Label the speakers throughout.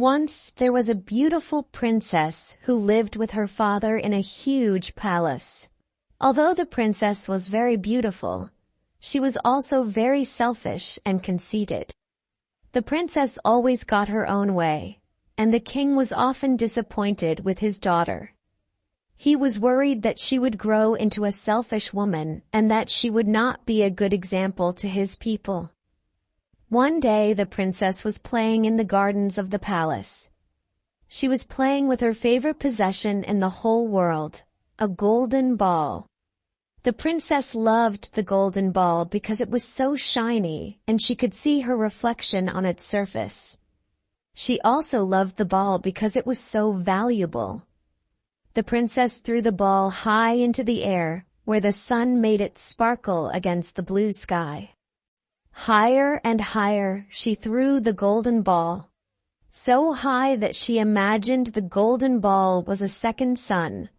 Speaker 1: Once there was a beautiful princess who lived with her father in a huge palace. Although the princess was very beautiful, she was also very selfish and conceited. The princess always got her own way, and the king was often disappointed with his daughter. He was worried that she would grow into a selfish woman and that she would not be a good example to his people. One day the princess was playing in the gardens of the palace. She was playing with her favorite possession in the whole world, a golden ball. The princess loved the golden ball because it was so shiny and she could see her reflection on its surface. She also loved the ball because it was so valuable. The princess threw the ball high into the air, where the sun made it sparkle against the blue sky. Higher and higher she threw the golden ball, so high that she imagined the golden ball was a second sun,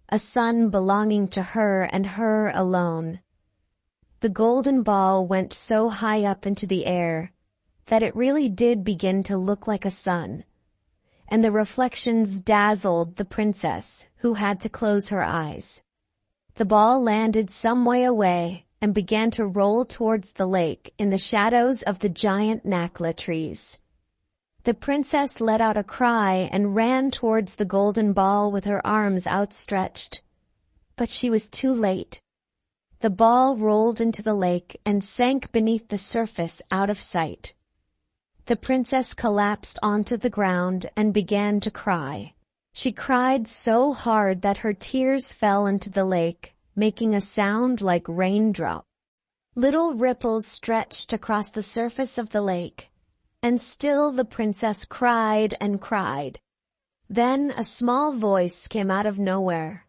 Speaker 1: a sun belonging to her and her alone. The golden ball went so high up into the air that it really did begin to look like a sun, and the reflections dazzled the princess, who had to close her eyes. The ball landed some way away and began to roll towards the lake in the shadows of the giant nakla trees. The princess let out a cry and ran towards the golden ball with her arms outstretched. But she was too late. The ball rolled into the lake and sank beneath the surface out of sight. The princess collapsed onto the ground and began to cry. She cried so hard that her tears fell into the lake, making a sound like raindrop. Little ripples stretched across the surface of the lake, and still the princess cried and cried. Then a small voice came out of nowhere.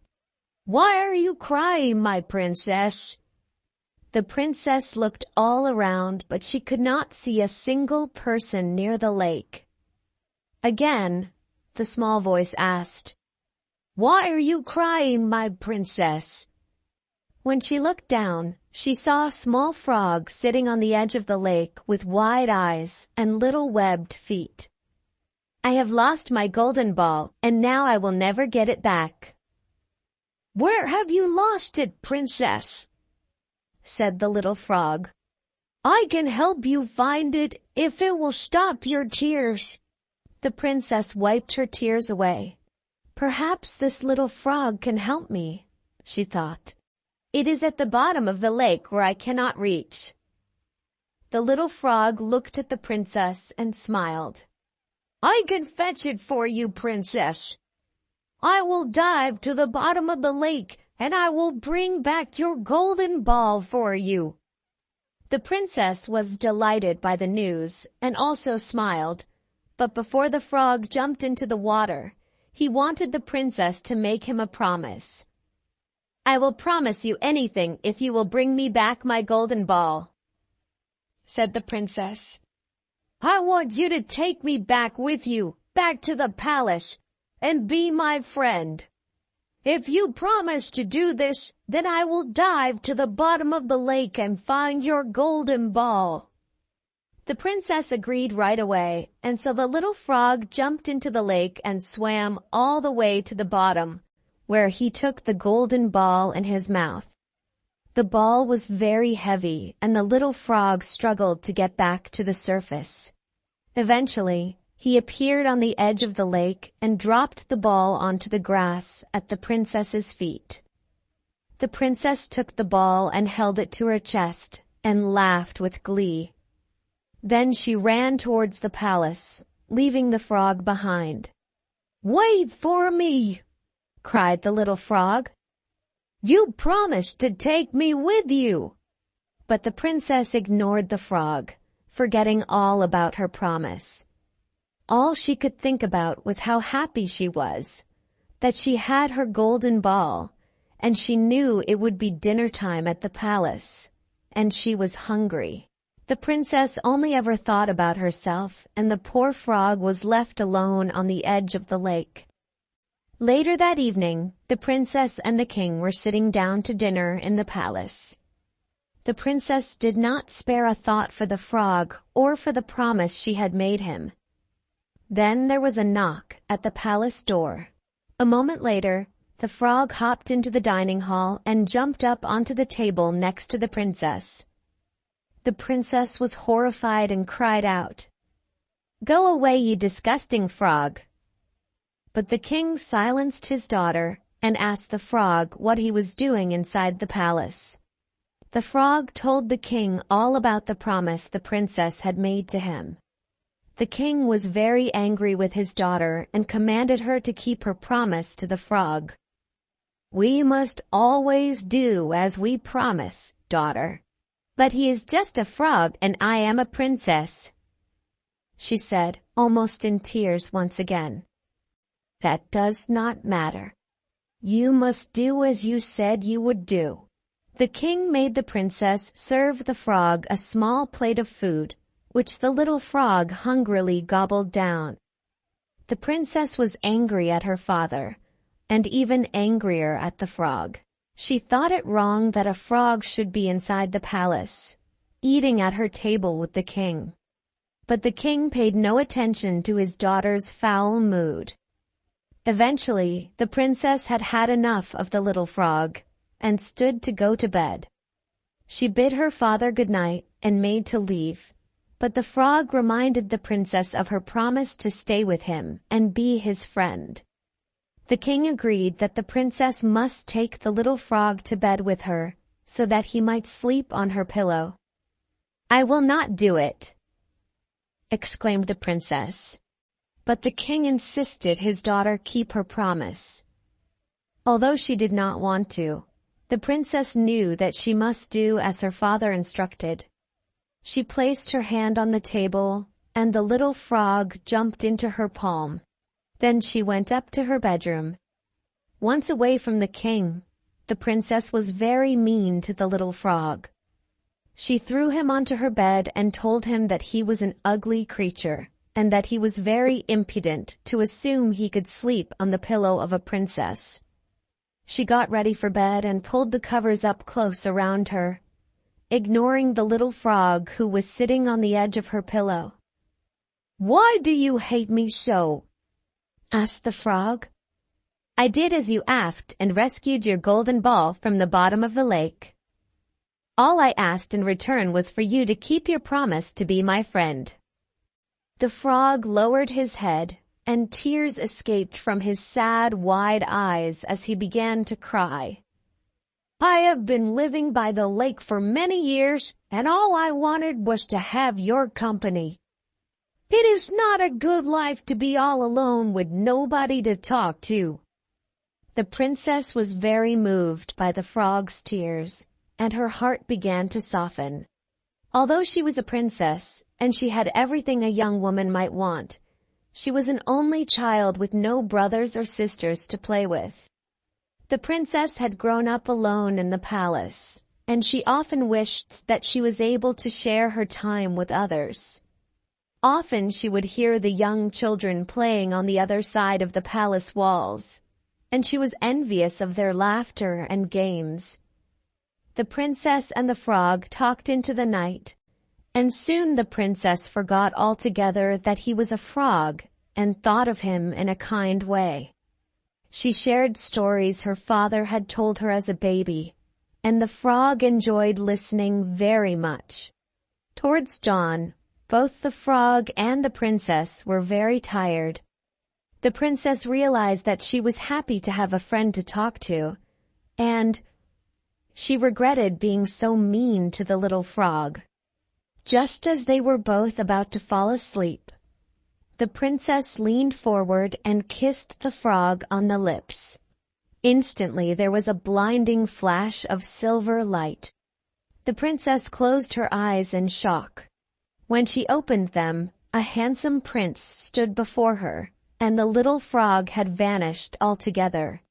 Speaker 1: "Why are you crying, my princess?" The princess looked all around, but she could not see a single person near the lake. Again, the small voice asked, "Why are you crying, my princess?" When she looked down, she saw a small frog sitting on the edge of the lake with wide eyes and little webbed feet. "I have lost my golden ball, and now I will never get it back." "Where have you lost it, princess?" said the little frog. "I can help you find it if it will stop your tears." The princess wiped her tears away. "Perhaps this little frog can help me," she thought. "It is at the bottom of the lake where I cannot reach." The little frog looked at the princess and smiled. "I can fetch it for you, princess. I will dive to the bottom of the lake and I will bring back your golden ball for you." The princess was delighted by the news and also smiled, but before the frog jumped into the water, he wanted the princess to make him a promise. "I will promise you anything if you will bring me back my golden ball," said the princess. "I want you to take me back with you, back to the palace, and be my friend. If you promise to do this, then I will dive to the bottom of the lake and find your golden ball." The princess agreed right away, and so the little frog jumped into the lake and swam all the way to the bottom, where he took the golden ball in his mouth. The ball was very heavy, and the little frog struggled to get back to the surface. Eventually, he appeared on the edge of the lake and dropped the ball onto the grass at the princess's feet. The princess took the ball and held it to her chest and laughed with glee. Then she ran towards the palace, leaving the frog behind. "Wait for me!" cried the little frog. "You promised to take me with you." But the princess ignored the frog, forgetting all about her promise. All she could think about was how happy she was, that she had her golden ball, and she knew it would be dinner time at the palace, and she was hungry. The princess only ever thought about herself, and the poor frog was left alone on the edge of the lake. Later that evening, the princess and the king were sitting down to dinner in the palace. The princess did not spare a thought for the frog or for the promise she had made him. Then there was a knock at the palace door. A moment later, the frog hopped into the dining hall and jumped up onto the table next to the princess. The princess was horrified and cried out, "Go away, you disgusting frog!" But the king silenced his daughter and asked the frog what he was doing inside the palace. The frog told the king all about the promise the princess had made to him. The king was very angry with his daughter and commanded her to keep her promise to the frog. "We must always do as we promise, daughter. But he is just a frog and I am a princess," she said, almost in tears once again. "That does not matter. You must do as you said you would do." The king made the princess serve the frog a small plate of food, which the little frog hungrily gobbled down. The princess was angry at her father, and even angrier at the frog. She thought it wrong that a frog should be inside the palace, eating at her table with the king. But the king paid no attention to his daughter's foul mood. Eventually, the princess had had enough of the little frog and stood to go to bed. She bid her father good night and made to leave, but the frog reminded the princess of her promise to stay with him and be his friend. The king agreed that the princess must take the little frog to bed with her so that he might sleep on her pillow. "I will not do it," exclaimed the princess. But the king insisted his daughter keep her promise. Although she did not want to, the princess knew that she must do as her father instructed. She placed her hand on the table, and the little frog jumped into her palm. Then she went up to her bedroom. Once away from the king, the princess was very mean to the little frog. She threw him onto her bed and told him that he was an ugly creature, and that he was very impudent to assume he could sleep on the pillow of a princess. She got ready for bed and pulled the covers up close around her, ignoring the little frog who was sitting on the edge of her pillow. "Why do you hate me so?" asked the frog. "I did as you asked and rescued your golden ball from the bottom of the lake. All I asked in return was for you to keep your promise to be my friend." The frog lowered his head, and tears escaped from his sad, wide eyes as he began to cry. "I have been living by the lake for many years, and all I wanted was to have your company. It is not a good life to be all alone with nobody to talk to." The princess was very moved by the frog's tears, and her heart began to soften. Although she was a princess, and she had everything a young woman might want, she was an only child with no brothers or sisters to play with. The princess had grown up alone in the palace, and she often wished that she was able to share her time with others. Often she would hear the young children playing on the other side of the palace walls, and she was envious of their laughter and games. The princess and the frog talked into the night, and soon the princess forgot altogether that he was a frog and thought of him in a kind way. She shared stories her father had told her as a baby, and the frog enjoyed listening very much. Towards dawn, both the frog and the princess were very tired. The princess realized that she was happy to have a friend to talk to, and she regretted being so mean to the little frog. Just as they were both about to fall asleep, the princess leaned forward and kissed the frog on the lips. Instantly there was a blinding flash of silver light. The princess closed her eyes in shock. When she opened them, a handsome prince stood before her, and the little frog had vanished altogether.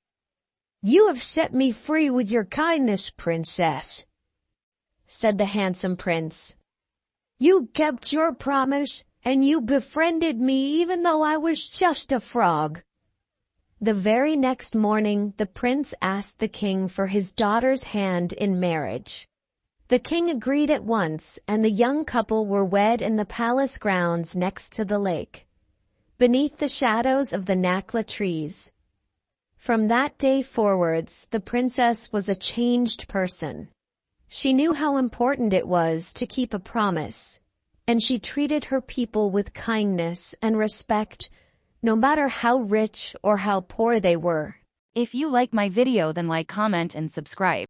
Speaker 1: "You have set me free with your kindness, princess," said the handsome prince. "You kept your promise, and you befriended me even though I was just a frog." The very next morning, the prince asked the king for his daughter's hand in marriage. The king agreed at once, and the young couple were wed in the palace grounds next to the lake. beneath the shadows of the Nakla trees. From that day forwards, the princess was a changed person. She knew how important it was to keep a promise, and she treated her people with kindness and respect, no matter how rich or how poor they were.
Speaker 2: If you like my video, then like, comment and subscribe.